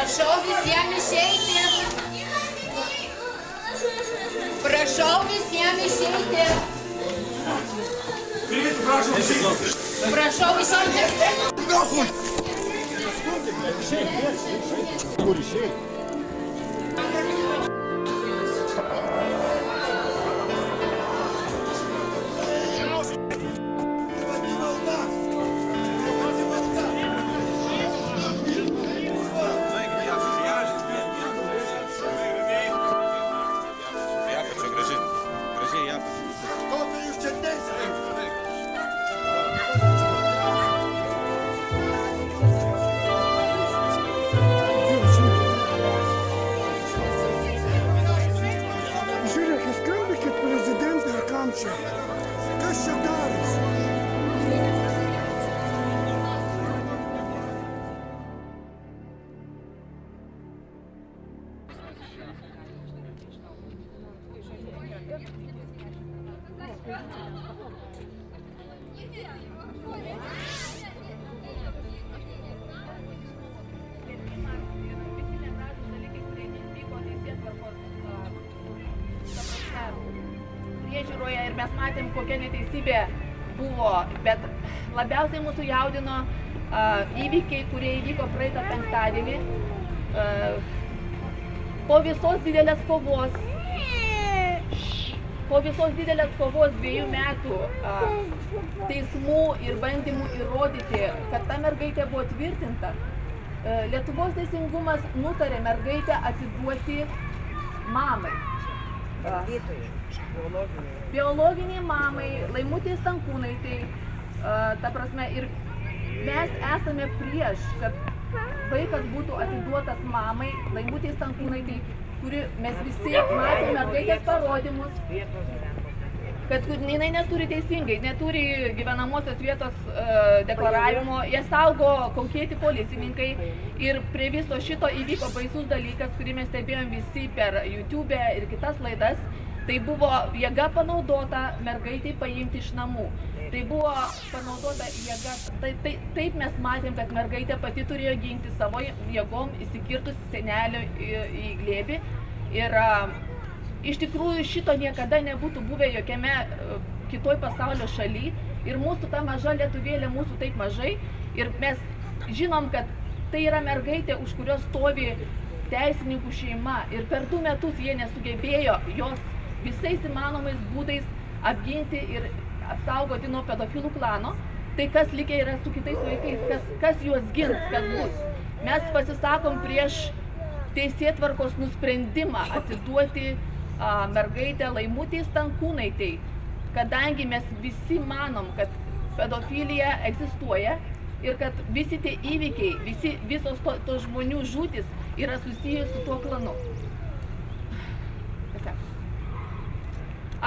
Prašau visiems išeiti. Prašau visiems išeiti. Prašau išeiti. Kur išeiti? Kas čia darosi? Priežiūroje ir mes matėm, kokia neteisybė buvo, bet labiausiai mūsų jaudino įvykiai, kurie įvyko praeitą penktadienį. Po visos didelės kovos 2 metų teismų ir bandymų įrodyti, kad ta mergaitė buvo tvirtinta, Lietuvos teisingumas nutarė mergaitę atiduoti mamai. Biologiniai mamai, Laimutei Stankūnaitei, ta prasme, ir mes esame prieš, kad vaikas būtų atiduotas mamai, Laimutei Stankūnaitei, kuri mes visi matėme mergaitės parodymus, kad jinai neturi teisingai, neturi gyvenamosios vietos deklaravimo, jie saugo kaukėti policininkai ir prie viso šito įvyko baisus dalykas, kurį mes stebėjom visi per YouTube ir kitas laidas. Tai buvo jėga panaudota mergaitai paimti iš namų. Tai buvo panaudota jėga. Taip mes matėm, kad mergaitė pati turėjo ginti savo jėgom, įsikirtus senelio į glėbį. Ir iš tikrųjų šito niekada nebūtų buvę jokiame kitoj pasaulio šaly. Ir mūsų ta maža lietuvėlė, mūsų taip mažai. Ir mes žinom, kad tai yra mergaitė, už kurios stovi teisininkų šeima. Ir per 2 metus jie nesugebėjo jos visais įmanomais būdais apginti ir apsaugoti nuo pedofilų klano. Tai kas likę yra su kitais vaikais, kas juos gins, kas bus. Mes pasisakom prieš teisėtvarkos nusprendimą atiduoti mergaitę Laimutei Stankūnaitei, kadangi mes visi manom, kad pedofilija egzistuoja ir kad visi tie įvykiai, visos tos žmonių žūtis yra susijęs su tuo klanu.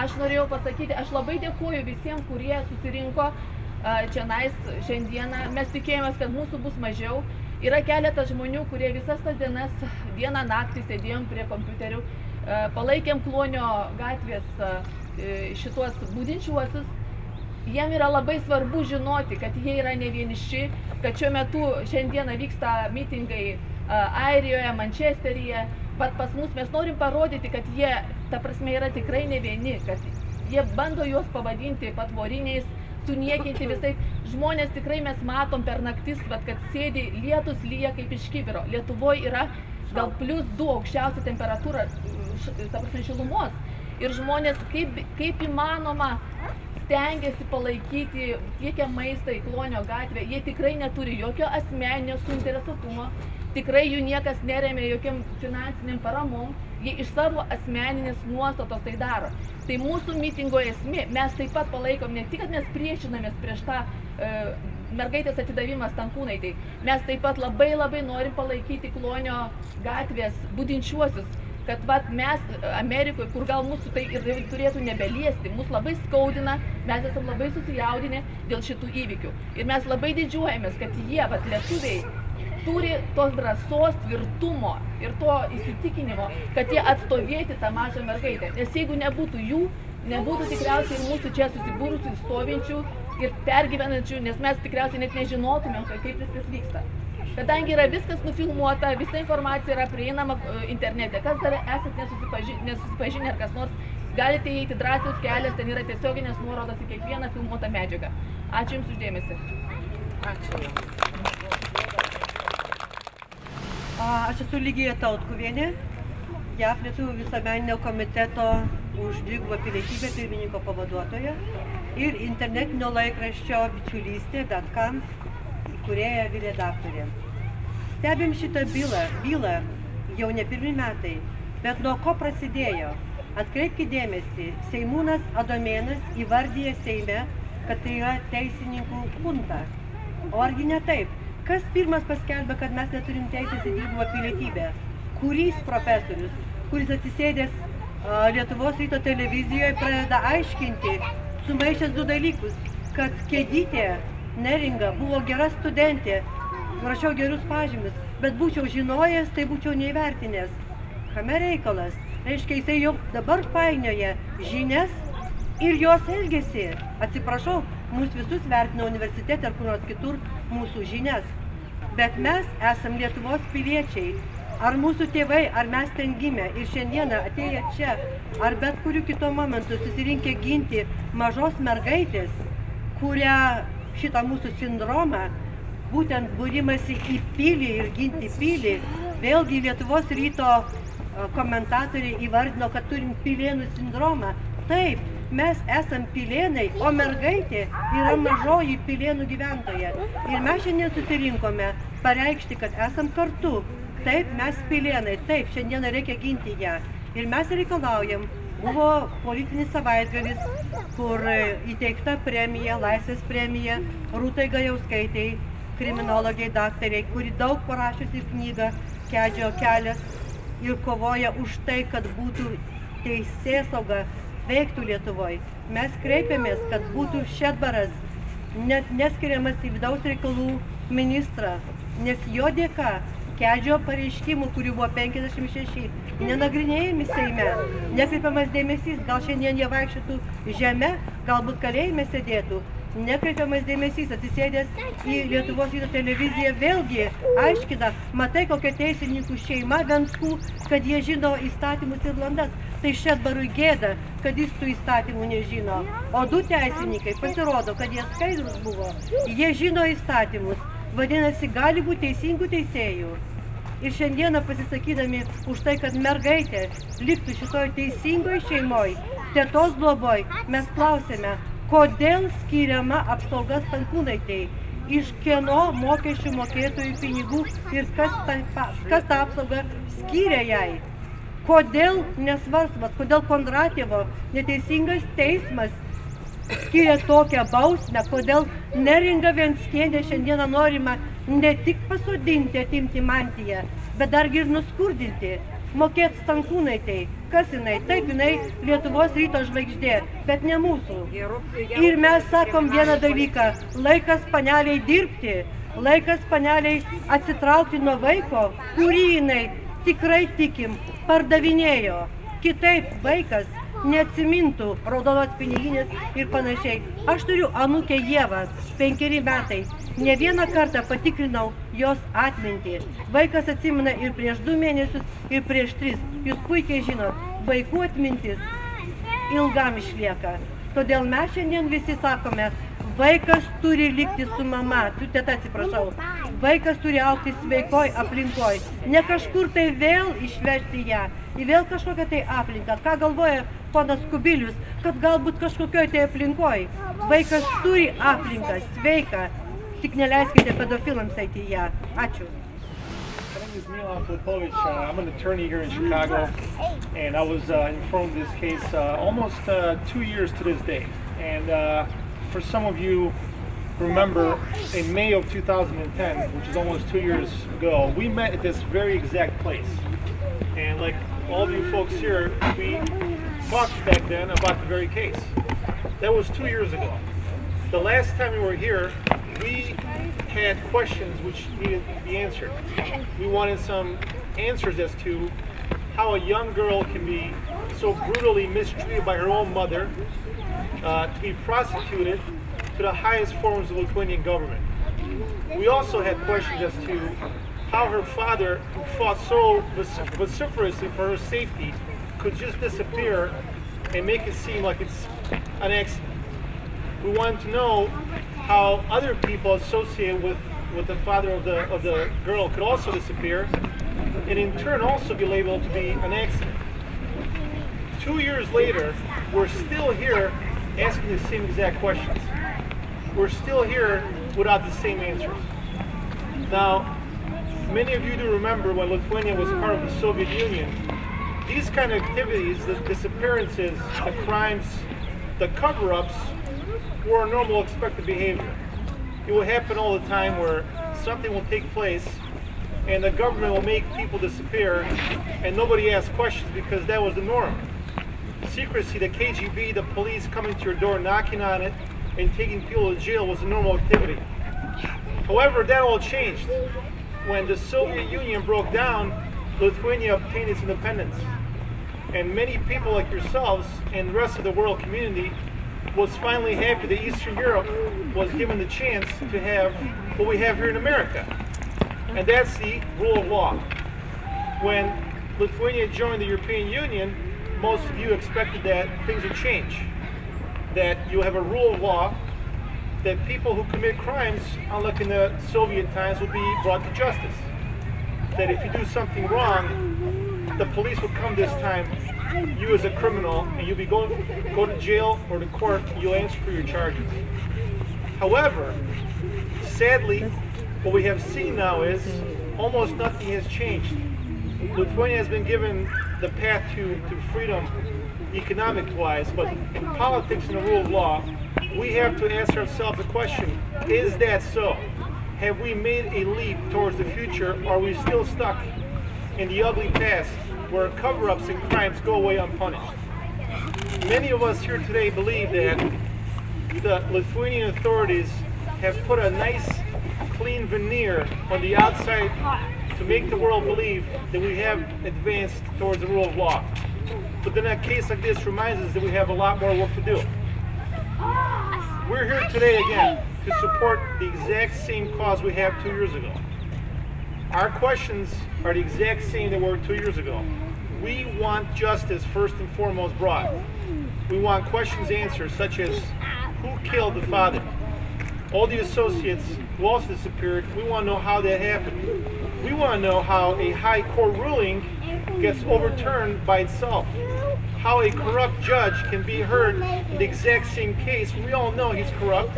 Aš norėjau pasakyti, aš labai dėkuoju visiems, kurie susirinko čionais šiandieną. Mes tikėjomės, kad mūsų bus mažiau. Yra keletas žmonių, kurie visas tas dienas, dieną naktį sėdėjom prie kompiuterių, palaikėm Klonio gatvės šituos budinčiuosius. Jiem yra labai svarbu žinoti, kad jie yra ne vieniši, kad šiuo metu šiandieną vyksta mitingai Airijoje, Mančesteryje. Bet pas mus mes norim parodyti, kad jie, ta prasme, yra tikrai ne vieni, kad jie bando juos pavadinti patvoriniais, suniekinti visai. Žmonės tikrai mes matom per naktis, bet kad sėdi, lietus lyja kaip iš kibiro. Lietuvoje yra gal +2 aukščiausia temperatūra, ta prasme, šilumos. Ir žmonės kaip įmanoma stengiasi palaikyti, tiekia maistą į Klonio gatvę. Jie tikrai neturi jokio asmeninio suinteresuotumo. Tikrai jų niekas neremia jokiam finansiniam paramom, jie iš savo asmeninės nuostatos tai daro. Tai mūsų mitingo esmė, mes taip pat palaikom, ne tik, kad mes priešinamės prieš tą mergaitės atidavimą Stankūnaitei, mes taip pat labai norim palaikyti Klonio gatvės budinčiuosius, kad mes Amerikoje, kur gal mūsų tai ir turėtų nebeliesti, mus labai skaudina, mes esam labai susijaudinę dėl šitų įvykių. Ir mes labai didžiuojamės, kad jie, lietuviai, turi tos drąsos, tvirtumo ir to įsitikinimo, kad jie atstovėti tą mažą mergaitę. Nes jeigu nebūtų jų, nebūtų tikriausiai ir mūsų čia susibūrusių, stovinčių ir pergyvenančių, nes mes tikriausiai net nežinotumėm, kaip viskas vyksta. Kadangi yra viskas nufilmuota, visa informacija yra prieinama internete. Kas dar esate nesusipažinę ar kas nors, galite įeiti Drąsiaus kelias, ten yra tiesioginės nuorodos į kiekvieną filmuotą medžiagą. Ačiū Jums uždėmesi. Ačiū. Aš esu Lygija Tautkuvienė, JAF Lietuvių visuomeninio komiteto už dvigubą pilietybę pirmininko pavaduotoja ir internetinio laikraščio bičiulystė.com įkūrėja redaktorė. Stebim šitą bylą jau ne pirmi metai, bet nuo ko prasidėjo? Atkreipkite dėmesį, Seimūnas Adomėnas įvardyja Seime, kad tai yra teisininkų chunta. O argi ne taip? Kas pirmas paskelbė, kad mes neturim teisės į dvigubą pilietybę? Kuris profesorius, kuris atsisėdęs Lietuvos ryto televizijoje pradeda aiškinti, sumaišęs du dalykus, kad Kedytė Neringa buvo gera studentė, rašiau gerus pažymius, bet būčiau žinojęs, tai būčiau neįvertinęs. Kame reikalas? Reiškia, jisai jau dabar painioja žinias ir jos elgesį. Atsiprašau, mūsų visus vertina universitete ar kur nors kitur mūsų žinias. Bet mes esam Lietuvos piliečiai. Ar mūsų tėvai, ar mes ten gimę ir šiandieną atėję čia, ar bet kurių kitų momentų susirinkę ginti mažos mergaitės, kurią šitą mūsų sindromą, būtent būrimasi į pilį ir ginti pilį, vėlgi Lietuvos ryto komentatoriai įvardino, kad turim pilėnų sindromą. Taip, mes esam pilėnai, o mergaitė yra mažoji pilėnų gyventoja. Ir mes šiandien susirinkome pareikšti, kad esam kartu. Taip, mes pilėnai, taip, šiandieną reikia ginti ją. Ir mes reikalaujam, buvo politinis savaitgalis, kur įteikta premija, Laisvės premija Rūtai Gajauskaitei, kriminologiai daktariai, kuri daug parašiusi knygą Kedžio kelias ir kovoja už tai, kad būtų teisėsauga veiktų Lietuvoje. Mes kreipiamės, kad būtų Šedbaras net neskiriamas į vidaus reikalų ministrą, nes jo dėka Kedžio pareiškimų, kurių buvo 56, nenagrinėjami Seime, nekreipiamas dėmesys, gal šiandien jie vaikščiotų žeme, galbūt kalėjime sėdėtų, nekreipiamas dėmesys, atsisėdęs į Lietuvos ryto televiziją, vėlgi aiškina, matai kokia teisininkų šeima Venskų, kad jie žino įstatymus ir landas, tai Šedbarui gėda, kad jis tų įstatymų nežino, o du teisininkai pasirodo, kad jie skaidrus buvo, jie žino įstatymus, vadinasi, gali būti teisingų teisėjų. Ir šiandieną pasisakydami už tai, kad mergaitė liktų šitoj teisingoj šeimoj, tetos globoj, mes klausėme, kodėl skiriama apsauga Stankūnaitei, iš kieno mokesčių mokėtojų pinigų ir kas tą apsaugą skyrė jai. Kodėl nesvarstamas, kodėl Kondratjevo neteisingas teismas skiria tokią bausmę, kodėl Neringa Venckienė šiandieną norima ne tik pasodinti, atimti mantiją, bet dargi ir nuskurdinti, mokėti Stankūnaitei. Kas jinai? Taip, jinai Lietuvos ryto žvaigždė, bet ne mūsų. Ir mes sakom vieną dalyką, laikas paneliai dirbti, laikas paneliai atsitraukti nuo vaiko, kurį jinai tikrai tikim, pardavinėjo. Kitaip vaikas neatsimintų raudonos piniginės ir panašiai. Aš turiu anūkę Ievą, 5 metai. Ne vieną kartą patikrinau jos atmintį. Vaikas atsimena ir prieš 2 mėnesius, ir prieš 3. Jūs puikiai žinot, vaikų atmintis ilgam išlieka. Todėl mes šiandien visi sakome, vaikas turi likti su mama, teta atsiprašau, vaikas turi augti sveikoj aplinkoj, ne kažkur tai vėl išvežti ją, į vėl kažkokią tai aplinką. Ką galvoja ponas Kubilius, kad galbūt kažkokioj tai aplinkoj. Vaikas turi aplinką, sveiką, tik neleiskite pedofilams eiti į ją. Ačiū. My name is Milan Popovich. I'm an attorney here in Chicago, and I was informed of this case almost 2 years to this day. And for some of you remember, in May of 2010, which is almost 2 years ago, we met at this very exact place. And like all of you folks here, we talked back then about the very case. That was 2 years ago. The last time we were here, we had questions which needed to be answered. We wanted some answers as to how a young girl can be so brutally mistreated by her own mother, to be prosecuted to the highest forms of the Lithuanian government. we also had questions as to how her father, who fought so vociferously for her safety, could just disappear and make it seem like it's an accident. We wanted to know how other people associated with the father of the girl could also disappear, and in turn also be labeled to be an accident. 2 years later, we're still here asking the same exact questions. We're still here without the same answers. Now, many of you do remember when Lithuania was part of the Soviet Union, these kind of activities, the disappearances, the crimes, the cover-ups, were normal expected behavior. It will happen all the time where something will take place and the government will make people disappear and nobody asks questions because that was the norm. Secrecy, the KGB, the police coming to your door, knocking on it, and taking people to jail was a normal activity. However, that all changed. When the Soviet Union broke down, Lithuania obtained its independence. And many people like yourselves and the rest of the world community was finally happy that Eastern Europe was given the chance to have what we have here in America. And that's the rule of law. When Lithuania joined the European Union, most of you expected that things would change. That you have a rule of law, that people who commit crimes, unlike in the Soviet times, would be brought to justice. That if you do something wrong, the police would come this time, you as a criminal, and you'll be go to jail or to court, and you'll answer for your charges. However, sadly, what we have seen now is almost nothing has changed. Lithuania has been given the path to freedom economic-wise, but in politics and the rule of law, we have to ask ourselves the question, is that so? Have we made a leap towards the future, or are we still stuck in the ugly past where cover-ups and crimes go away unpunished? Many of us here today believe that the Lithuanian authorities have put a nice, clean veneer on the outside to make the world believe that we have advanced towards the rule of law. But then a case like this reminds us that we have a lot more work to do. We're here today again to support the exact same cause we have 2 years ago. Our questions are the exact same that were 2 years ago. We want justice first and foremost brought. We want questions answered, such as who killed the father? All the associates who also disappeared, we want to know how that happened. We want to know how a high court ruling gets overturned by itself. How a corrupt judge can be heard in the exact same case. We all know he's corrupt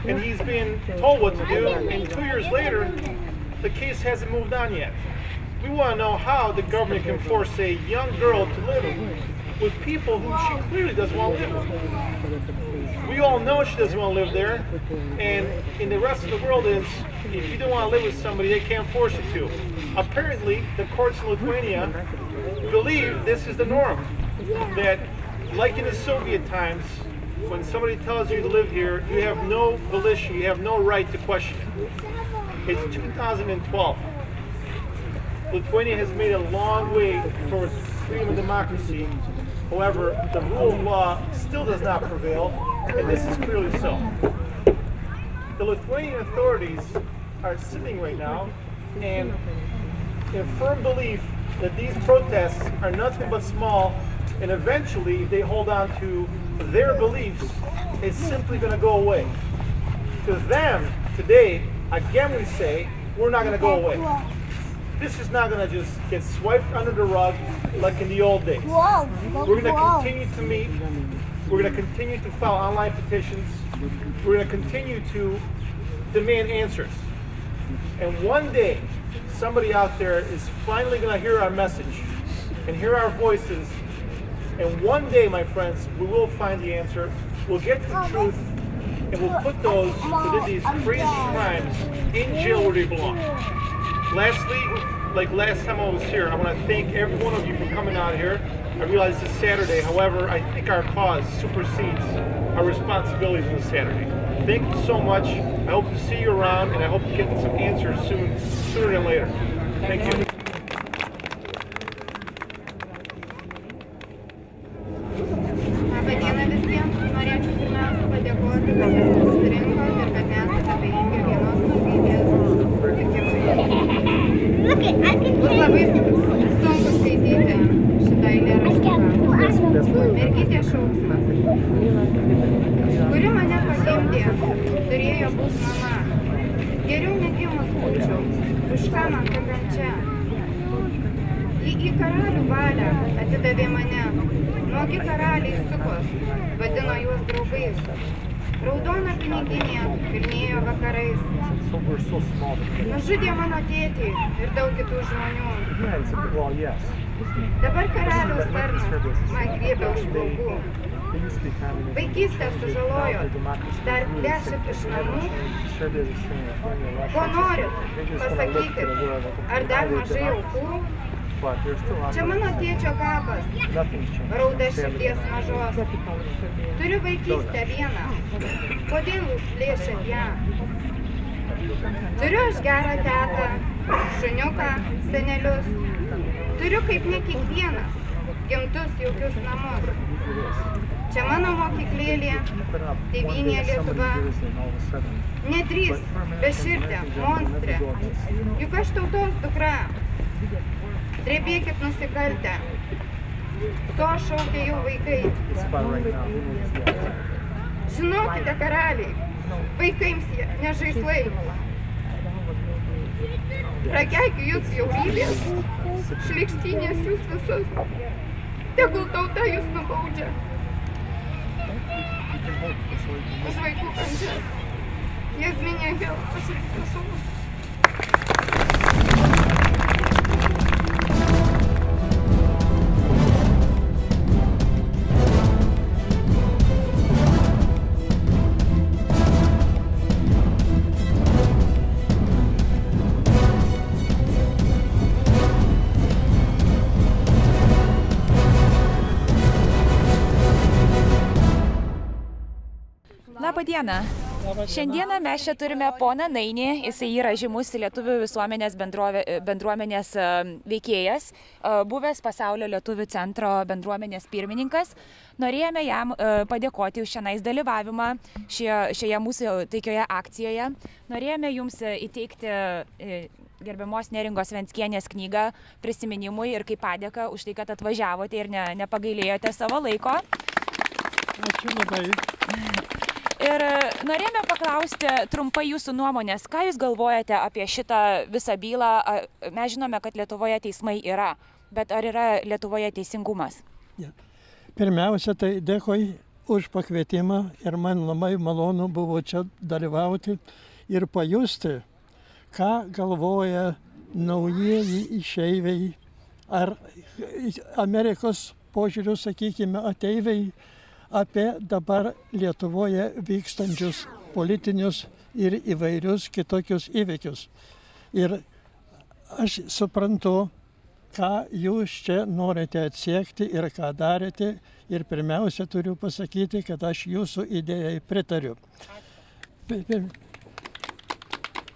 and he's been told what to do, and 2 years later, the case hasn't moved on yet. We want to know how the government can force a young girl to live with people who she clearly doesn't want to live with. We all know she doesn't want to live there, and in the rest of the world is, if you don't want to live with somebody, they can't force you to. Apparently, the courts in Lithuania believe this is the norm. That, like in the Soviet times, when somebody tells you to live here, you have no volition, you have no right to question it. It's 2012. Lithuania has made a long way towards freedom and democracy. However, the rule of law still does not prevail, and this is clearly so. The Lithuanian authorities are sitting right now and in firm belief that these protests are nothing but small, and eventually, if they hold on to their beliefs, it's simply going to go away. To them, today, again we say, we're not going to go away. This is not going to just get swiped under the rug like in the old days. We're going to continue to meet. We're going to continue to file online petitions. We're going to continue to demand answers. And one day, somebody out there is finally going to hear our message and hear our voices. And one day, my friends, we will find the answer. We'll get to the truth, and we'll put those who did these crazy crimes in jail where they belong. Lastly, like last time I was here, I want to thank every one of you for coming out here. I realize it's Saturday, however, I think our cause supersedes our responsibilities on this Saturday. Thank you so much. I hope to see you around, and I hope to get some answers sooner than later. Thank you. Labą dieną visiems. Norėčiau pirmiausia padėkoti, kad jūs susirinkote ir kad nesate abejingi vienos kuri mane pagimdė, turėjo būti mama. Geriau negimus būčiau, už ką man ta kančia. Ji į karalių valią atidavė mane, nuogi karaliai sukos, vadino juos draugais. Raudona piniginė pilnėjo vakarais. Nužudė mano tėtį ir daug kitų žmonių. Dabar karaliaus tarnas man griebė už plaukų. Vaikystę sužalojo, dar plėšit iš namų. Ko norit, pasakykit, ar dar mažai aukų? Čia mano tėčio kapas, rauda širdies mažos. Turiu vaikystę vieną, kodėl jūs plėšit ją? Turiu aš gerą tetą, šuniuką, senelius. Turiu kaip ne kiekvienas, gimtus jaukius namus. Čia mano mokyklėlė, tėvynė Lietuva. Nedrįsk, beširdė, monstrė, juk aš tautos dukra. Drebėkit nusikaltę. To šaukia jau vaikai. Žinokite, karaliai, vaikaims jie ne žaislai. Prakeikiu jūs bjaurybės, šlykštynės jūs visus. Tegul tauta jūs nubaudžia. Už vaikų kančias. Jazminė Hel, aš atsiprašau. Labą dieną. Šiandieną mes čia turime poną Nainį, jisai yra žymus lietuvių visuomenės bendruomenės veikėjas, buvęs Pasaulio lietuvių centro bendruomenės pirmininkas. Norėjome jam padėkoti už šiandien dalyvavimą šioje mūsų taikioje akcijoje. Norėjome jums įteikti gerbiamos Neringos Venckienės knygą prisiminimui ir kaip padėką už tai, kad atvažiavote ir nepagailėjote savo laiko. Ačiū labai. Ir norėjome paklausti trumpai jūsų nuomonės, ką jūs galvojate apie šitą visą bylą. Mes žinome, kad Lietuvoje teismai yra, bet ar yra Lietuvoje teisingumas? Ja. Pirmiausia, tai dėkui už pakvietimą ir man labai malonu buvo čia dalyvauti ir pajusti, ką galvoja naujieji išeiviai ar Amerikos požiūrių, sakykime, ateiviai apie dabar Lietuvoje vykstančius politinius ir įvairius kitokius įvykius. Ir aš suprantu, ką jūs čia norite atsiekti ir ką darėte. Ir pirmiausia, turiu pasakyti, kad aš jūsų idėjai pritariu.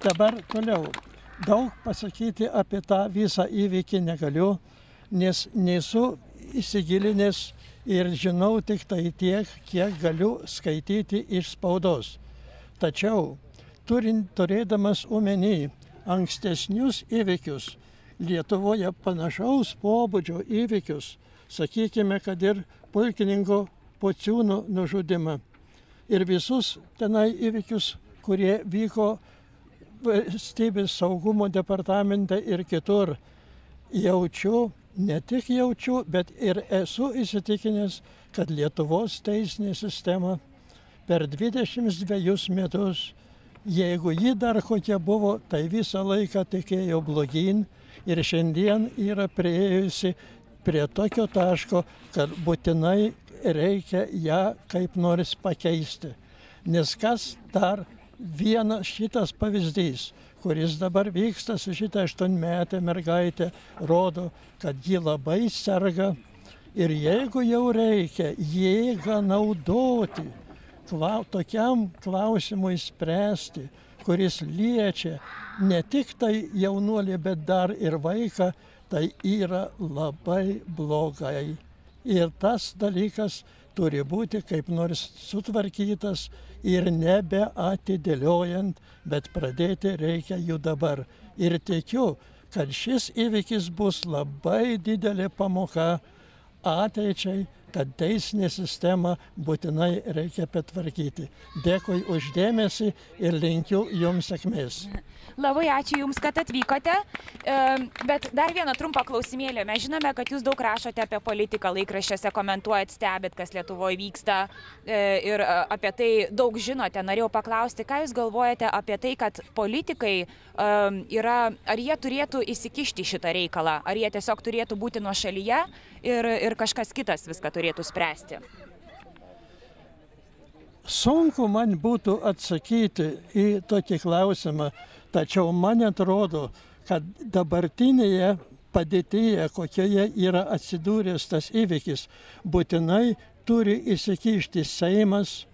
Dabar toliau. Daug pasakyti apie tą visą įvykį negaliu, nes nesu įsigilinęs ir žinau tik tai tiek, kiek galiu skaityti iš spaudos. Tačiau, turėdamas omeny ankstesnius įvykius, Lietuvoje panašaus pobūdžio įvykius, sakykime, kad ir pulkininko Pociūno nužudimą ir visus tenai įvykius, kurie vyko valstybės saugumo departamente ir kitur, ne tik jaučiu, bet ir esu įsitikinęs, kad Lietuvos teisinė sistema per 22 metus, jeigu ji dar kokia buvo, tai visą laiką tekėjo blogyn ir šiandien yra priėjusi prie tokio taško, kad būtinai reikia ją kaip nors pakeisti. Nes kas dar vienas šitas pavyzdys, kuris dabar vyksta su šitą 8-metę mergaitę, rodo, kad ji labai serga ir jeigu jau reikia jėgą naudoti tokiam klausimui spręsti, kuris liečia ne tik tai jaunuolį, bet dar ir vaiką, tai yra labai blogai. Ir tas dalykas turi būti kaip nors sutvarkytas ir nebeatidėliojant, bet pradėti reikia jų dabar. Ir tikiu, kad šis įvykis bus labai didelė pamoka ateičiai, kad teisinę sistemą būtinai reikia pertvarkyti. Dėkui už dėmesį ir linkiu jums sėkmės. Labai ačiū Jums, kad atvykote, bet dar vieną trumpą klausimėlį. Mes žinome, kad Jūs daug rašote apie politiką, laikraščiuose komentuojat, stebit, kas Lietuvoje vyksta ir apie tai daug žinote. Norėjau paklausti, ką Jūs galvojate apie tai, kad politikai ar jie turėtų įsikišti šitą reikalą, ar jie tiesiog turėtų būti nuošalyje ir kažkas kitas viską turėtų spręsti? Sunku man būtų atsakyti į tokį klausimą, tačiau man atrodo, kad dabartinėje padėtyje, kokioje yra atsidūręs tas įvykis, būtinai turi įsikišti Seimas,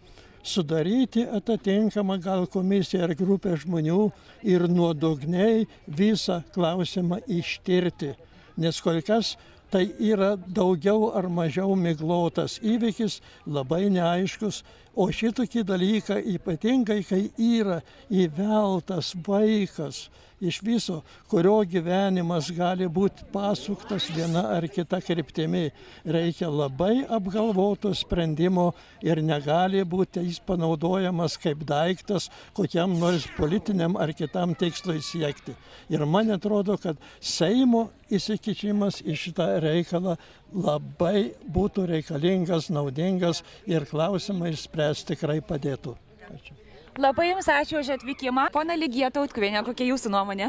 sudaryti atitinkamą gal komisiją ar grupę žmonių ir nuodugniai visą klausimą ištirti. Nes kol kas tai yra daugiau ar mažiau miglotas įvykis, labai neaiškus, o šitokį dalyką ypatingai, kai yra įveltas vaikas iš viso, kurio gyvenimas gali būti pasuktas viena ar kita kryptimi, reikia labai apgalvoto sprendimo ir negali būti jis panaudojamas kaip daiktas kokiam nors politiniam ar kitam tikslui siekti. Ir man atrodo, kad Seimo įsikišimas į šitą reikalą labai būtų reikalingas, naudingas ir klausimą išspręsti tikrai padėtų. Ačiū. Labai Jums ačiū už atvykimą. Pone Ligija Tautkuvienė, kokia Jūsų nuomonė?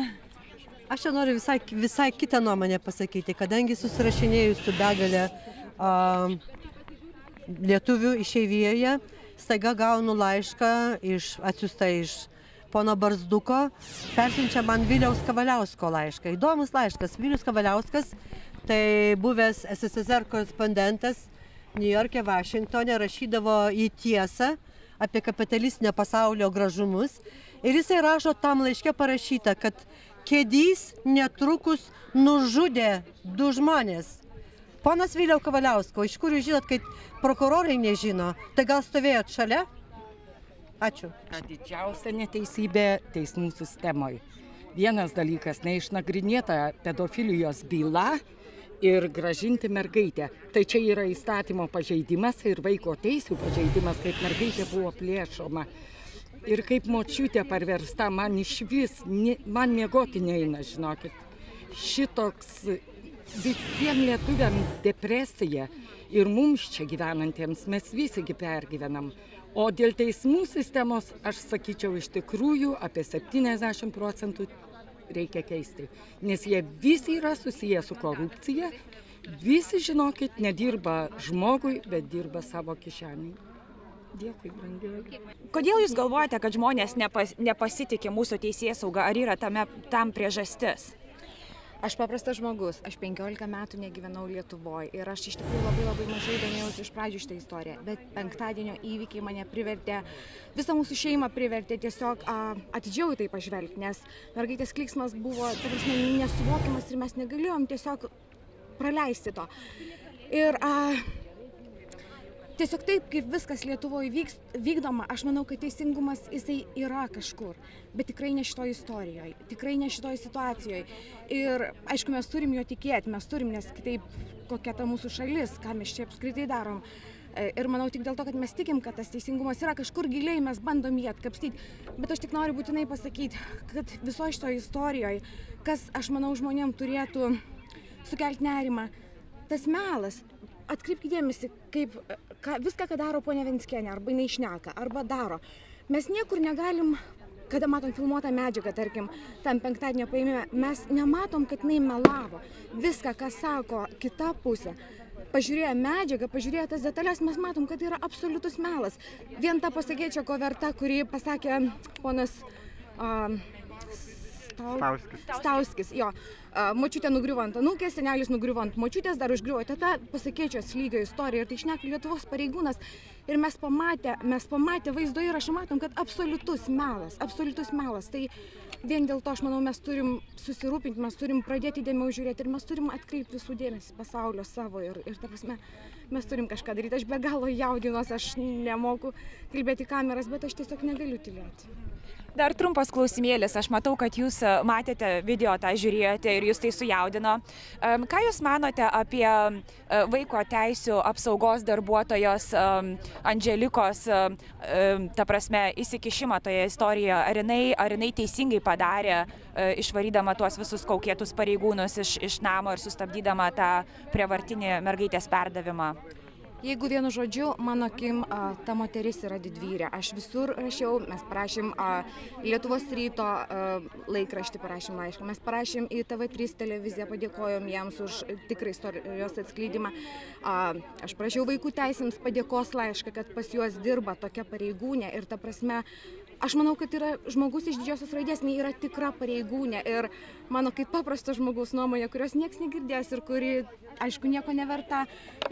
Aš čia noriu visai kitą nuomonę pasakyti, kadangi susirašinėjau su begalė lietuvių išeivijoje, staiga gaunu laišką atsiųstą iš pono Barzduko, persiunčia man Viliaus Kavaliausko laišką. Įdomus laiškas. Vilius Kavaliauskas, tai buvęs SSSR korespondentas Niujorke, Vašingtone, rašydavo į Tiesą apie kapitalistinio pasaulio gražumus. Ir jisai rašo tam laiške parašyta, kad Kėdys netrukus nužudė 2 žmonės. Ponas Viliau Kavaliausko, iš kur jūs žinot, kad prokurorai nežino? Tai gal stovėjot šalia? Ačiū. Didžiausia neteisybė teismų sistemoje. Vienas dalykas, neišnagrinėta pedofilijos byla ir grąžinti mergaitę. Tai čia yra įstatymo pažeidimas ir vaiko teisių pažeidimas, kaip mergaitė buvo plėšoma. Ir kaip močiutė parversta, man išvis, man miegoti neina, žinokit. Šitoks visiems lietuviam depresija ir mums čia gyvenantiems, mes visigi pergyvenam. O dėl teismų sistemos, aš sakyčiau, iš tikrųjų apie 70% reikia keisti. Nes jie visi yra susiję su korupcija, visi, žinokit, nedirba žmogui, bet dirba savo kišenį. Dėkui, brangioji. Kodėl Jūs galvojate, kad žmonės nepasitikė mūsų teisėsauga? Ar yra tam priežastis? Aš paprastas žmogus, aš 15 metų negyvenau Lietuvoje ir aš iš tikrųjų labai mažai domėjausi iš pradžių šitą istoriją, bet penktadienio įvykiai mane privertė, visą mūsų šeimą privertė tiesiog atidžiau į tai pažvelgti, nes mergaitės klyksmas buvo nesuvokiamas ir mes negalėjom tiesiog praleisti to. Ir tiesiog taip, kaip viskas Lietuvoje vykdoma, aš manau, kad teisingumas jisai yra kažkur, bet tikrai ne šitoj istorijoje, tikrai ne šitoj situacijoje. Ir aišku, mes turim jo tikėti, mes turim, nes kitaip kokia ta mūsų šalis, ką mes čia apskritai darom. Ir manau tik dėl to, kad mes tikim, kad tas teisingumas yra kažkur giliai, mes bandom jį atkapstyti. Bet aš tik noriu būtinai pasakyti, kad visoje šitoje istorijoje, kas, aš manau, žmonėm turėtų sukelti nerimą, tas melas. Atkreipkite dėmesį, kaip viską, ką daro ponia Venckienė, arba jinai šneka, arba daro. Mes niekur negalim, kada matom filmuotą medžiagą, tarkim, tam penktadienio paėmime, mes nematom, kad jinai melavo. Viską, ką sako kita pusė, pažiūrėję medžiagą, pažiūrėję tas detalės, mes matom, kad tai yra absoliutus melas. Vien ta pasakyčia, ko verta, kurį pasakė ponas Stauskis, jo. Močiutė nugriuvo ant anūkės, senelis nugriuvo ant močiutės, dar užgriuvo teta, pasakėčios lygio istorija. Ir tai šneka Lietuvos pareigūnas. Ir mes pamatę vaizdo įrašą matom, kad absoliutus melas. Tai vien dėl to, aš manau, mes turim susirūpinti, mes turim pradėti įdėmiau žiūrėti ir mes turim atkreipti visų dėmesį pasaulio savo. Ir ta prasme, mes turim kažką daryti. Aš be galo jaudinuosi, aš nemoku kalbėti kameras, bet aš tiesiog negaliu tylėti. Dar trumpas klausimėlis. Aš matau, kad jūs matėte video, tą žiūrėjote ir jūs tai sujaudino. Ką jūs manote apie vaiko teisių apsaugos darbuotojos Andželikos, ta prasme, įsikišimą toje istorijoje? Ar jinai teisingai padarė, išvarydama tuos visus kaukėtus pareigūnus iš namo ir sustabdydama tą prievartinį mergaitės perdavimą? Jeigu vienu žodžiu, mano akim, ta moteris yra didvyrė. Aš visur rašiau, mes parašėm Lietuvos ryto laikraštį, parašėm laišką, mes parašėm į TV3 televiziją, padėkojom jiems už tikrą istorijos atskleidimą. Aš parašiau vaikų teisėms padėkos laišką, kad pas juos dirba tokia pareigūnė ir ta prasme, aš manau, kad yra žmogus iš didžiosios raidės, jinai yra tikra pareigūnė ir mano kaip paprasto žmogaus nuomonė, kurios nieks negirdės ir kuri, aišku, nieko neverta,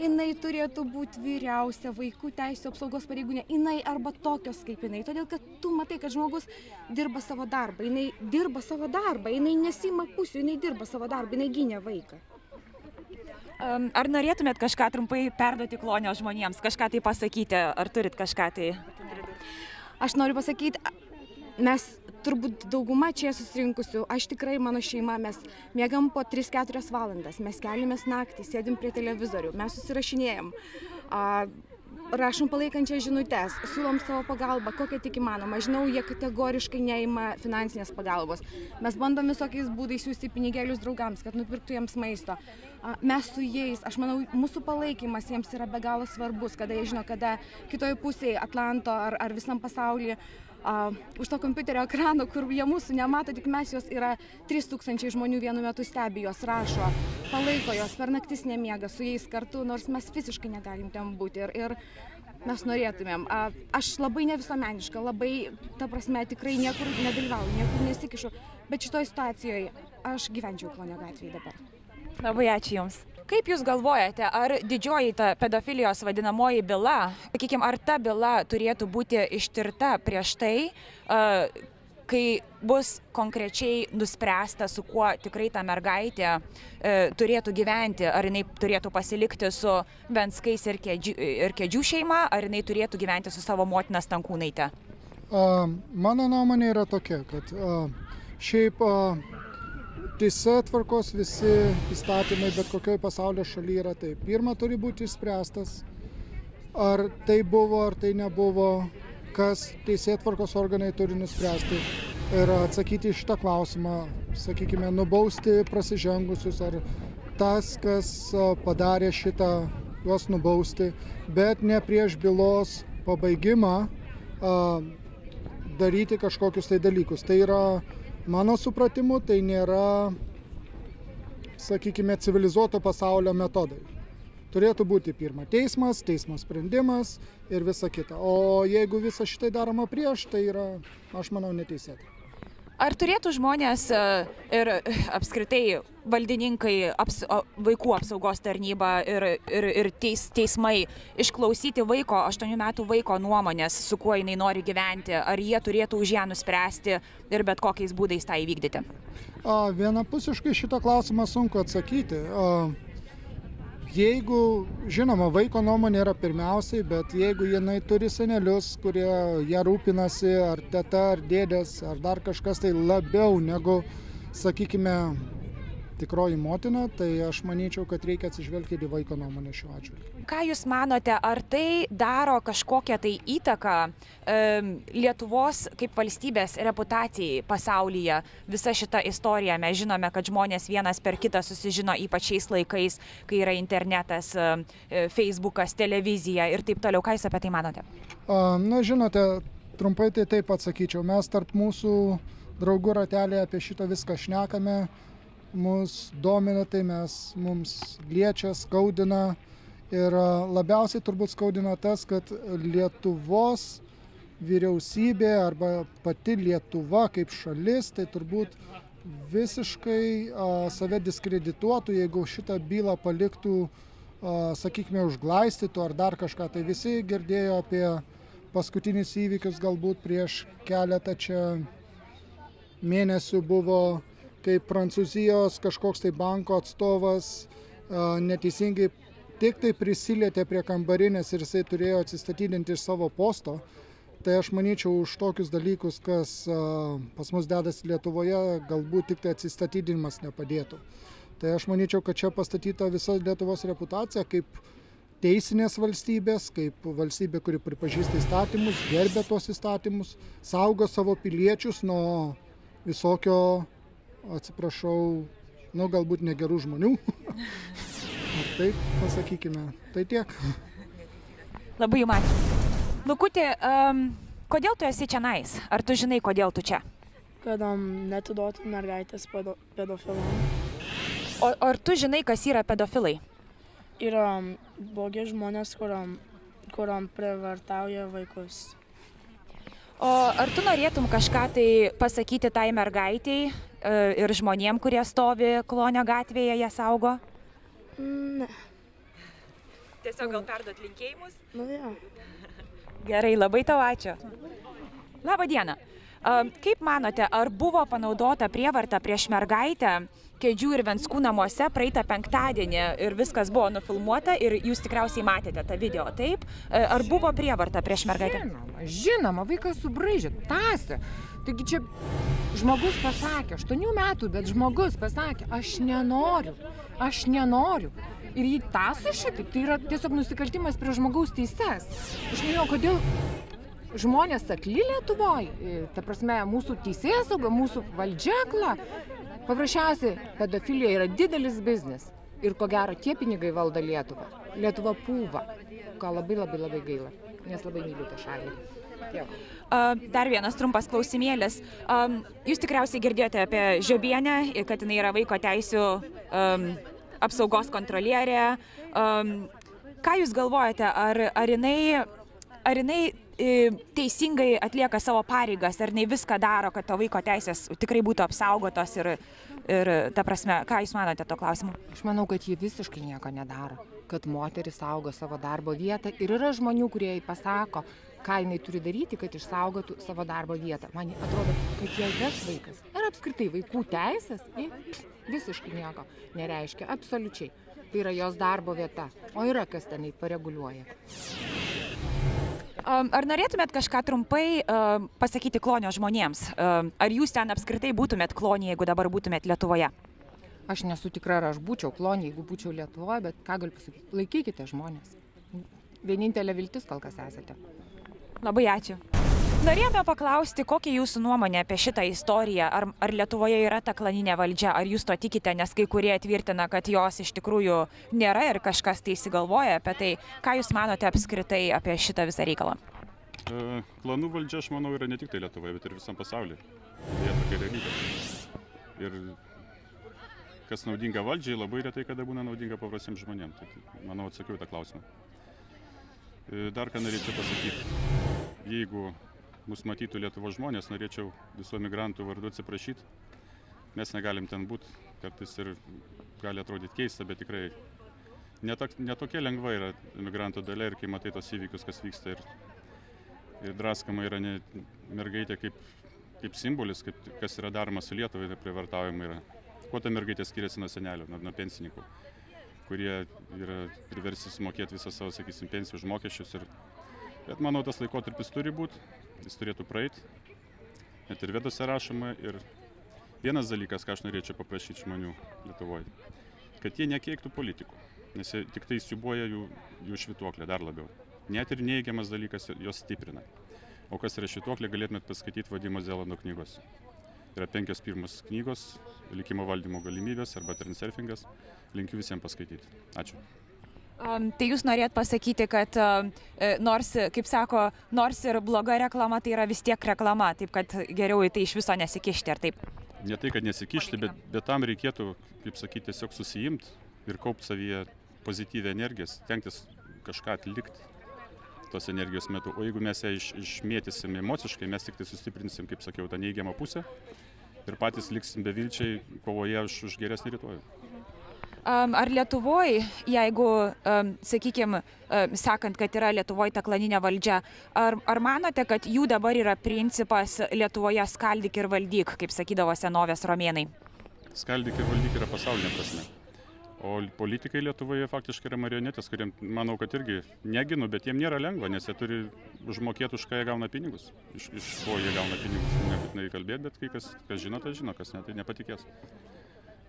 jinai turėtų būti vyriausia vaikų teisų apsaugos pareigūnė, jinai arba tokios kaip jinai, todėl kad tu matai, kad žmogus dirba savo darbą, jinai nesima pusių, jinai dirba savo darbą, jinai gynė vaiką. Ar norėtumėt kažką trumpai perduoti Klonio žmonėms, kažką tai pasakyti, ar turit kažką tai? Aš noriu pasakyti, mes turbūt dauguma čia susirinkusių, aš tikrai, mano šeima, mes miegam po 3-4 valandas, mes keliamės naktį, sėdim prie televizorių, mes susirašinėjom, rašom palaikančias žinutes, siūlom savo pagalbą, kokią tik įmanoma. Žinau, jie kategoriškai neima finansinės pagalbos. Mes bandom visokiais būdais siųsti pinigėlius draugams, kad nupirktų jiems maisto. Mes su jais, aš manau, mūsų palaikymas jiems yra be galo svarbus, kada jie žino, kada kitoje pusėje Atlanto ar visam pasaulyje už to kompiuterio ekrano, kur jie mūsų nemato, tik mes jos yra 3000 žmonių vienu metu stebi, jos rašo, palaiko jos, per naktis nemiega su jais kartu, nors mes fiziškai negalim ten būti ir mes norėtumėm. Aš labai nevisuomeniška, labai, ta prasme, tikrai niekur nedalyvauju, niekur nesikišu, bet šitoje situacijoje aš gyvenčiau Klonio gatvėje dabar. Labai ačiū Jums. Kaip Jūs galvojate, ar didžioji ta pedofilijos vadinamoji byla, sakykime, ar ta byla turėtų būti ištirta prieš tai, kai bus konkrečiai nuspręsta, su kuo tikrai ta mergaitė turėtų gyventi, ar jinai turėtų pasilikti su Venckais ir Kedžių šeima, ar jinai turėtų gyventi su savo motina Stankūnaite? Mano nuomonė yra tokia, kad šiaip teisėtvarkos visi įstatymai bet kokioje pasaulio šalyje yra taip. Pirma, turi būti išspręstas, ar tai buvo, ar tai nebuvo, kas teisėtvarkos organai turi nuspręsti ir atsakyti šitą klausimą, sakykime, nubausti prasižengusius, ar tas, kas padarė šitą, juos nubausti, bet ne prieš bylos pabaigimą daryti kažkokius tai dalykus. Tai yra, mano supratimu, tai nėra, sakykime, civilizuoto pasaulio metodai. Turėtų būti pirma teismas, teismo sprendimas ir visa kita. O jeigu visa šitai daroma prieš, tai yra, aš manau, neteisėta. Ar turėtų žmonės ir apskritai valdininkai, vaikų apsaugos tarnyba ir teismai išklausyti vaiko, 8 metų vaiko nuomonės, su kuo jinai nori gyventi, ar jie turėtų už ją nuspręsti ir bet kokiais būdais tą įvykdyti? Vienapusiškai šitą klausimą sunku atsakyti. Jeigu, žinoma, vaiko nuomonė yra pirmiausiai, bet jeigu jinai turi senelius, kurie ją rūpinasi, ar teta, ar dėdės, ar dar kažkas tai labiau negu, sakykime, tikroji motina, tai aš manyčiau, kad reikia atsižvelgti į vaiko nuomonę šiuo atžvilgiu. Ką Jūs manote, ar tai daro kažkokią tai įtaką Lietuvos kaip valstybės reputacijai pasaulyje? Visa šita istorija, mes žinome, kad žmonės vienas per kitą susižino, ypač šiais laikais, kai yra internetas, Facebookas, televizija ir taip toliau. Ką Jūs apie tai manote? Na, žinote, trumpai tai taip atsakyčiau. Mes tarp mūsų draugų ratelė apie šitą viską šnekame. Mus domina, tai mums liečia, skaudina ir labiausiai turbūt skaudina tas, kad Lietuvos vyriausybė arba pati Lietuva kaip šalis, tai turbūt visiškai save diskredituotų, jeigu šitą bylą paliktų, sakykime, užglaistytų ar dar kažką. Tai visi girdėjo apie paskutinius įvykius, galbūt prieš keletą čia mėnesių buvo, kaip Prancūzijos kažkoks tai banko atstovas neteisingai tik tai prisilietė prie kambarinės ir jisai turėjo atsistatydinti iš savo posto. Tai aš manyčiau, už tokius dalykus, kas pas mus dedasi Lietuvoje, galbūt tik tai atsistatydinimas nepadėtų. Tai aš manyčiau, kad čia pastatyta visa Lietuvos reputacija kaip teisinės valstybės, kaip valstybė, kuri pripažįsta įstatymus, gerbia tuos įstatymus, saugo savo piliečius nuo visokio, atsiprašau, galbūt negerų žmonių. Taip pasakykime, tai tiek. Labai jums ačiū. Lukutė, kodėl tu esi čionais? Ar tu žinai, kodėl tu čia? Kad netiduotų mergaitės pedofilam. O ar tu žinai, kas yra pedofilai? Yra blogi žmonės, kuriam prievartauja vaikus. O ar tu norėtum kažką tai pasakyti tai mergaitei ir žmonėm, kurie stovi Klonio gatvėje, ją saugo? Ne. Tiesiog gal perduot linkėjimus? Jo. Gerai, labai tau ačiū. Labą dieną. Kaip manote, ar buvo panaudota prievarta prieš mergaitę Kėdžių ir Venckų namuose praeitą penktadienį ir viskas buvo nufilmuota ir jūs tikriausiai matėte tą video, taip? Ar buvo prievarta prieš mergaitę? Žinoma, vaikas subraižė, tąsi. Taigi čia žmogus pasakė, 8 metų, bet žmogus pasakė, aš nenoriu. Ir jį tąsi šitaip, tai yra tiesiog nusikaltimas prie žmogaus teises. Aš nežinau, kodėl žmonės akli Lietuvoje, ta prasme, mūsų teisėsauga, mūsų valdžia akla. Paprasčiausiai, pedofilija yra didelis biznis. Ir ko gero, tie pinigai valdo Lietuvą. Lietuva pūva, ką labai gaila, nes labai myliu tą šalį. Dar vienas trumpas klausimėlis. Jūs tikriausiai girdėjote apie Žiobienę, kad jinai yra vaiko teisių apsaugos kontrolierė. Ką jūs galvojate, ar jinai teisingai atlieka savo pareigas, ar jinai viską daro, kad to vaiko teisės tikrai būtų apsaugotos ir ta prasme, ką jūs manote to klausimu? Aš manau, kad ji visiškai nieko nedaro, kad moteris saugo savo darbo vietą ir yra žmonių, kurie jai pasako, ką jinai turi daryti, kad išsaugotų savo darbo vietą. Man atrodo, kad jai tas vaikas ir apskritai vaikų teisės visiškai nieko nereiškia, absoliučiai. Tai yra jos darbo vieta, o yra kas tenai pareguliuoja. Ar norėtumėt kažką trumpai pasakyti Klonio žmonėms? Ar jūs ten apskritai būtumėt Klonį, jeigu dabar būtumėt Lietuvoje? Aš nesu tikra, ar aš būčiau Klonį, jeigu būčiau Lietuvoje, bet ką galiu pasakyti? Laikykite žmonės. Vienintelė viltis kol kas esate. Labai ačiū. Norėjome paklausti, kokia jūsų nuomonė apie šitą istoriją. Ar Lietuvoje yra ta klaninė valdžia? Ar jūs to tikite, nes kai kurie tvirtina, kad jos iš tikrųjų nėra ir kažkas tai įsigalvoja apie tai. Ką jūs manote apskritai apie šitą visą reikalą? Klanų valdžia, aš manau, yra ne tik tai Lietuvoje, bet ir visam pasaulyje. Jie tokia realybė. Ir kas naudinga valdžiai, labai retai kada būna naudinga paprastiems žmonėms. Tai, manau, atsakiau tą klausimą. Dar ką norėčiau pasakyti. Jeigu mus matytų Lietuvos žmonės, norėčiau visų emigrantų vardu atsiprašyti. Mes negalim ten būti, kartais ir gali atrodyti keista, bet tikrai netokia lengva yra emigrantų dalia ir kai matai tos įvykius, kas vyksta ir draskama yra ne mergaitė kaip simbolis, kas yra daroma su Lietuvai, prievartaujama yra. Kuo ta mergaitė skiriasi nuo senelių, nuo pensininkų, kurie yra priversti sumokėti visą savo, sakysim, pensijų už mokesčius. Bet manau, tas laikotarpis turi būti, jis turėtų praeiti, net ir vedose rašoma. Ir vienas dalykas, ką aš norėčiau paprašyti žmonių Lietuvoje, kad jie nekeiktų politikų, nes jie tik tai siubuoja jų švytuoklę dar labiau. Net ir neigiamas dalykas jos stiprina. O kas yra švytuoklė, galėtumėt paskaityti Vadimo Zelando knygos. Yra 5 pirmos knygos, likimo valdymo galimybės arba transurfingas. Linkiu visiems paskaityti. Ačiū. Tai jūs norėt pasakyti, kad nors, kaip sako, nors ir bloga reklama, tai yra vis tiek reklama, taip kad geriau į tai iš viso nesikišti, ar taip? Ne tai, kad nesikišti, bet tam reikėtų, kaip sakyti, tiesiog susijimti ir kaupti savyje pozityvę energiją, stengtis kažką atlikti tos energijos metu. O jeigu mes ją išmėtysim emociškai, mes tik tai sustiprinsim, kaip sakiau, tą neigiamą pusę ir patys liksim bevilčiai kovoje už geresnį rytojų. Ar Lietuvoje, jeigu, sakykime, sakant, kad yra Lietuvoje ta klaninė valdžia, ar manote, kad jų dabar yra principas Lietuvoje skaldyk ir valdyk, kaip sakydavo senovės romėnai? Skaldyk ir valdyk yra pasaulinė prasme. O politikai Lietuvoje faktiškai yra marionetės, kuriem, manau, kad irgi neginu, bet jiem nėra lengva, nes jie turi užmokėti, už ką jie gauna pinigus. Iš ko jie gauna pinigus, nebūtinai kalbėti, bet kai kas žino, tai žino, kas ne, tai nepatikės.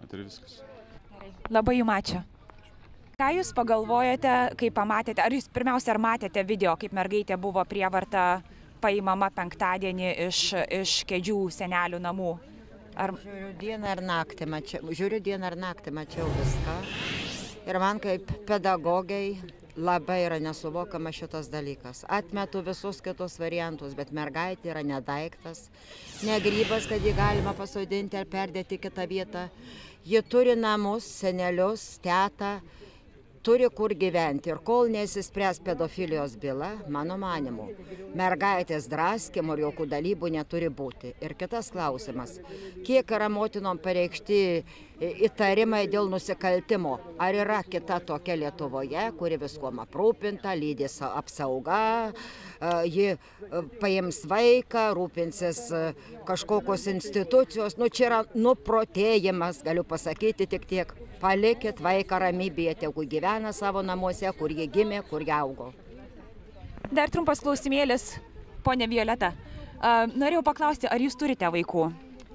Tai ir viskas. Labai jums ačiū. Ką jūs pagalvojate, kai pamatėte, ar jūs pirmiausia matėte video, kaip mergaitė buvo prievarta paimama penktadienį iš kėdžių senelių namų? Žiūriu dieną ir naktį mačiau viską. Ir man kaip pedagogai labai yra nesuvokama šitas dalykas. Atmetu visus kitus variantus, bet mergaitė yra nedaiktas, ne grybas, kad jį galima pasodinti ar perdėti į kitą vietą. Ji turi namus, senelius, tetą, turi kur gyventi. Ir kol nesispręs pedofilijos byla, mano manimu, mergaitės draskimo ir jokių dalybų neturi būti. Ir kitas klausimas, kiek yra motinom pareikšti įtarimai dėl nusikaltimo? Ar yra kita tokia Lietuvoje, kuri viskuom aprūpinta, lydės apsauga, ji paims vaiką, rūpinsis kažkokios institucijos? Nu, čia yra nuprotėjimas, galiu pasakyti tik tiek. Palikit vaiką ramybėje, tegu gyvena savo namuose, kur jie gimė, kur jie augo. Dar trumpas klausimėlis, ponė Violeta. Norėjau paklausti, ar jūs turite vaikų?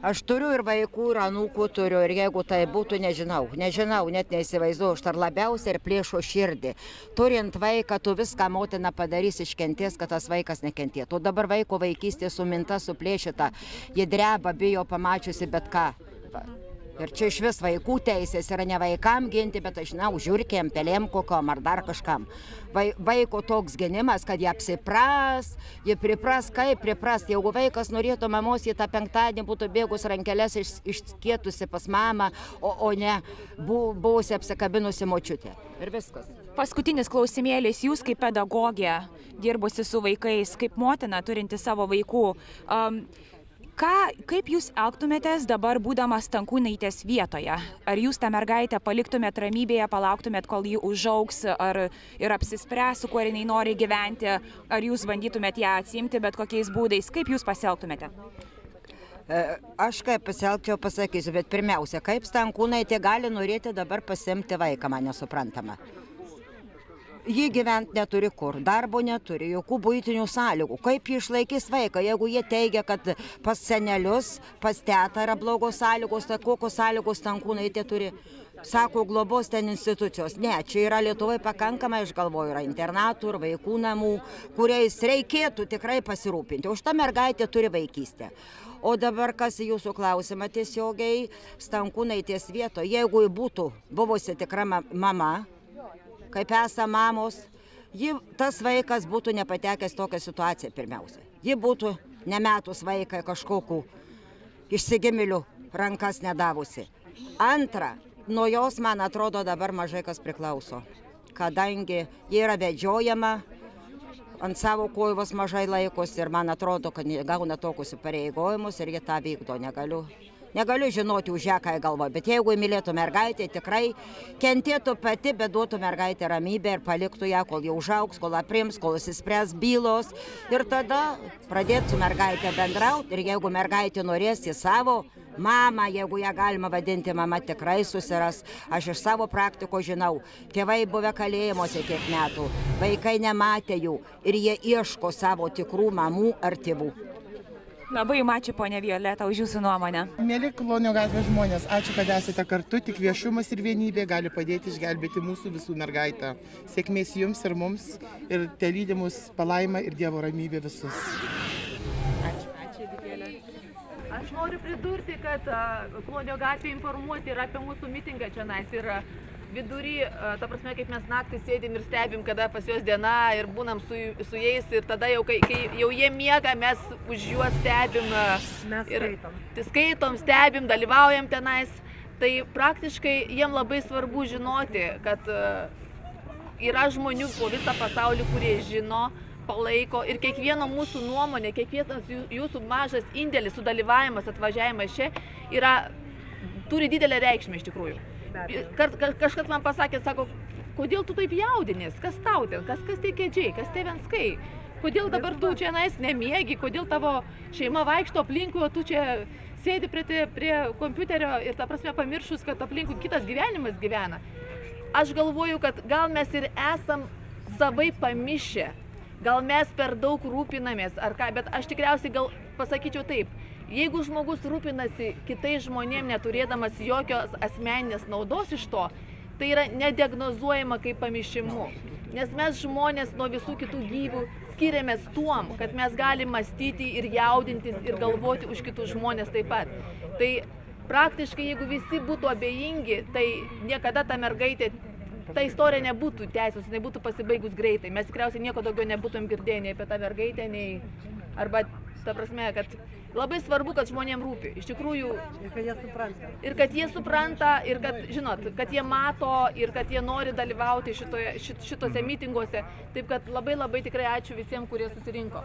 Aš turiu ir vaikų, ir anūkų turiu, ir jeigu tai būtų, nežinau, net neįsivaizduoju, aš dar labiausiai ir plėšo širdį. Turint vaiką, tu viską motina padarys, iškenties, kad tas vaikas nekentėtų. Dabar vaiko vaikystė suminta, suplėšyta, ji dreba, bijo pamačiusi bet ką. Ir čia iš vis vaikų teisės yra ne vaikam ginti, bet aš žinau, žiurkėm, pelėm kokiom ar dar kažkam. Vaiko toks gynimas, kad jie apsipras, jie pripras, kaip pripras. Jeigu vaikas norėtų mamos, jie tą penktadienį būtų bėgus rankeles išskėtusi pas mamą, o ne buvusi apsikabinusi močiutė. Ir viskas. Paskutinis klausimėlis, jūs kaip pedagogė, dirbusi su vaikais, kaip motina turinti savo vaikų, kaip jūs elgtumėtės dabar būdamas Stankūnaitės vietoje? Ar jūs tą mergaitę paliktumėt ramybėje, palauktumėt, kol ji užaugs ir apsispręs, su kuo jinai nori gyventi? Ar jūs bandytumėt ją atsiimti bet kokiais būdais? Kaip jūs pasielgtumėte? Aš kaip pasielgčiau, pasakysiu, bet pirmiausia, kaip Stankūnaitė gali norėti dabar pasiimti vaiką, man nesuprantama. Ji gyventi neturi kur, darbo neturi, jokių buitinių sąlygų. Kaip ji išlaikys vaiką, jeigu jie teigia, kad pas senelius, pas tetą yra blogos sąlygos, tai kokios sąlygos Stankūnaitė turi? Sako, globos ten institucijos. Ne, čia yra Lietuvoje pakankamai, aš galvoju, yra internatų ir vaikų namų, kuriais reikėtų tikrai pasirūpinti. Už tą mergaitę turi vaikystę. O dabar kas į jūsų klausimą tiesiogiai Stankūnaitės vietoje, jeigu ji būtų buvusi tikra mama, kaip esame mamos, tas vaikas būtų nepatekęs tokią situaciją pirmiausia. Ji būtų nemetus vaiką kažkokių išsigimėlių rankas nedavusi. Antra, nuo jos, man atrodo, dabar mažai kas priklauso, kadangi ji yra vedžiojama, ant savo kojos mažai laikosi ir man atrodo, kad gauna tokius įpareigojimus ir jie tą vykdo. Negaliu žinoti už ją, ką galvoja, bet jeigu mylėtų mergaitę, tikrai kentėtų pati, bet duotų mergaitę ramybę ir paliktų ją, kol jau užaugs, kol aprims, kol įsispręs bylos. Ir tada pradėtų su mergaitė bendrauti ir jeigu mergaitė norės į savo mamą, jeigu ją galima vadinti mama, tikrai susiras. Aš iš savo praktiko žinau, tėvai buvę kalėjimuose kiek metų, vaikai nematė jų ir jie ieško savo tikrų mamų ar tėvų. Labai ačiū, ponė Violeta, už jūsų nuomonę. Mėly Klonio gatvės žmonės, ačiū, kad esate kartu, tik viešumas ir vienybė gali padėti išgelbėti mūsų visų mergaitę. Sėkmės jums ir mums ir telydi mus palaima ir Dievo ramybė visus. Ačiū, Dikėlė. Aš noriu pridurti, kad Klonio gatvė informuoti ir apie mūsų mitingą čia ir vidury, ta prasme, kaip mes naktį sėdim ir stebim, kada pas juos diena ir būnam su jais ir tada jau, kai jau jie miega, mes už juos stebim. Mes skaitom, stebim, dalyvaujam tenais. Tai praktiškai jiem labai svarbu žinoti, kad yra žmonių po visą pasaulį, kurie žino, palaiko ir kiekvieno mūsų nuomonė, kiekvienas jūsų mažas indėlis, sudalyvavimas, atvažiavimas čia turi didelę reikšmę iš tikrųjų. Kažkas man pasakė, sako, kodėl tu taip jaudinės, kas tau ten, kas tie kėdžiai, kas tie venskai, kodėl dabar tu čia nemiegi, kodėl tavo šeima vaikšto aplinkui, o tu čia sėdi prie kompiuterio ir ta prasme pamiršus, kad aplinkui kitas gyvenimas gyvena. aš galvoju, kad gal mes ir esam savai pamišę, gal mes per daug rūpinamės ar ką, bet aš tikriausiai gal pasakyčiau taip, jeigu žmogus rūpinasi kitais žmonėm neturėdamas jokios asmeninės naudos iš to, tai yra nediagnozuojama kaip pamišimu. Nes mes žmonės nuo visų kitų gyvių skiriamės tuom, kad mes galim mąstyti ir jaudintis ir galvoti už kitus žmonės taip pat. Tai praktiškai, jeigu visi būtų abejingi, tai niekada ta mergaitė, ta istorija nebūtų tęsius, jinai būtų pasibaigus greitai. Mes tikriausiai nieko daugiau nebūtum girdėję nei apie tą mergaitę, nei... Arba, ta prasme, kad labai svarbu, kad žmonėm rūpi. Iš tikrųjų... Ir kad jie supranta. Ir kad jie supranta, ir kad, žinot, kad jie mato, ir kad jie nori dalyvauti šitose mitinguose. Taip kad labai tikrai ačiū visiems, kurie susirinko.